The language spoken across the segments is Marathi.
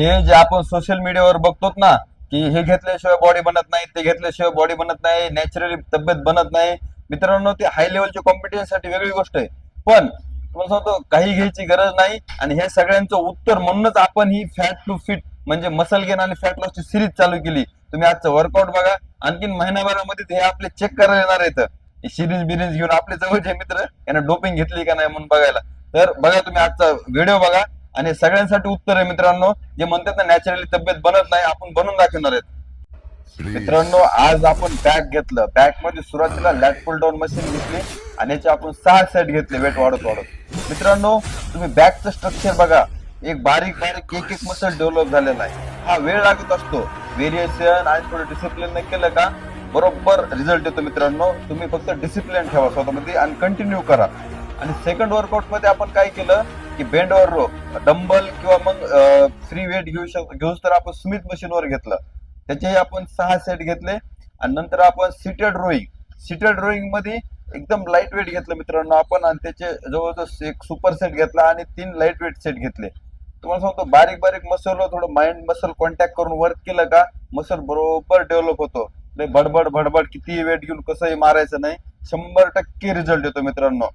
हे जे आपण सोशल मीडियावर बघतो ना, की हे घेतल्याशिवाय बॉडी बनत नाही, ते घेतल्याशिवाय बॉडी बनत नाही, नॅचरली तब्येत बनत नाही. मित्रांनो, ते हाय लेवलच्या कॉम्पिटिशन साठी वेगळी गोष्ट आहे. पण तुम्हाला सांगतो काही घ्यायची गरज नाही. आणि हे सगळ्यांचं उत्तर म्हणूनच आपण ही फॅट टू फिट म्हणजे मसल गेन आणि फॅट लॉसची सिरीज चालू केली. तुम्ही आजचं वर्कआउट बघा, आणखीन महिनाभरामध्ये हे आपले चेक करायला येणार आहेत सिरीज बिरीज घेऊन. आपले जवळचे मित्र यांना डोपिंग घेतली का नाही म्हणून बघायला. तर बघा, तुम्ही आजचा व्हिडिओ बघा आणि सगळ्यांसाठी उत्तर आहे मित्रांनो. जे म्हणतात ना नॅचरली तब्येत बनत नाही, आपण बनवून दाखवणार आहेत. मित्रांनो, आज आपण बॅक घेतलं. बॅक मध्ये सुरुवातीला लॅट पुल डाऊन मशीन घेतली आणि याचे आपण 6 सेट घेतले वेट वाढत वाढत. मित्रांनो, तुम्ही बॅकचं स्ट्रक्चर बघा, एक बारीक बारीक एक एक मसल डेव्हलप झालेला आहे. हा वेळ लागत असतो. व्हेरिएशन आणि थोडं डिसिप्लिन केलं का बरोबर रिझल्ट येतो. मित्रांनो, तुम्ही फक्त डिसिप्लिन ठेवा स्वतःमध्ये आणि कंटिन्यू करा. आणि सेकंड वर्कआउट मध्ये आपण काय केलं की बेंड ओव्हर रो, डंबल किंवा मग फ्री वेट घेऊस तर आपण स्मिथ मशीनवर घेतलं. त्याचेही आपण 6 सेट घेतले. आणि नंतर आपण सीटेड रोईंग मध्ये एकदम लाईट वेट घेतलं मित्रांनो आपण, आणि त्याचे जवळजवळ एक सुपर सेट घेतला आणि 3 लाईट वेट सेट घेतले. तुम्हाला सांगतो, बारीक बारीक मसलवर थोडं माइंड मसल कॉन्टॅक्ट करून वर्क केलं का मसल बरोबर डेव्हलप होतो. बडबड भडबड किती वेट घेऊन कसंही मारायचं नाही, 100% रिझल्ट येतो मित्रांनो.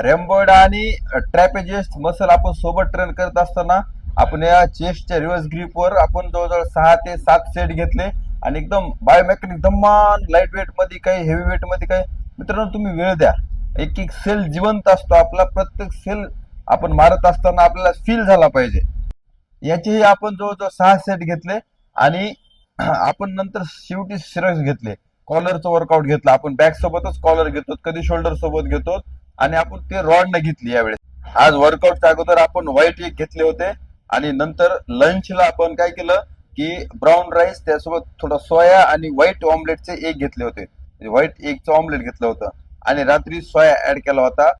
रेम्बॉइड आणि ट्रॅपेजियस मसल आपण सोबत ट्रेन करत असताना आपण या चेस्टच्या रिव्हर्स ग्रिपवर आपण जवळजवळ 6 ते 7 सेट घेतले. आणि एकदम बायोमेकॅनिक दम्मान लाईट वेट मध्ये काही हेवी वेट मध्ये काही. मित्रांनो, तुम्ही वेळ द्या. एक एक सेल जिवंत असतो आपला. प्रत्येक सेल आपण मारत असताना आपल्याला फील झाला पाहिजे. याचेही आपण जवळजवळ 6 सेट घेतले. आणि आपण नंतर शेवटी सिरक्स घेतले. कॉलरचं वर्कआउट घेतलं. आपण बॅक सोबतच कॉलर घेतो, कधी शोल्डर सोबत घेतो. आणि आपण ते रॉड न घेतली यावेळेस. आज वर्कआउटच्या अगोदर आपण व्हाईट एक घेतले होते. आणि नंतर लंचला आपण काय केलं की ब्राऊन राईस त्यासोबत थोडा सोया आणि व्हाईट ऑमलेटचे एक घेतले होते. व्हाईट एगचं ऑमलेट घेतलं होतं आणि रात्री सोया ऍड केला होता.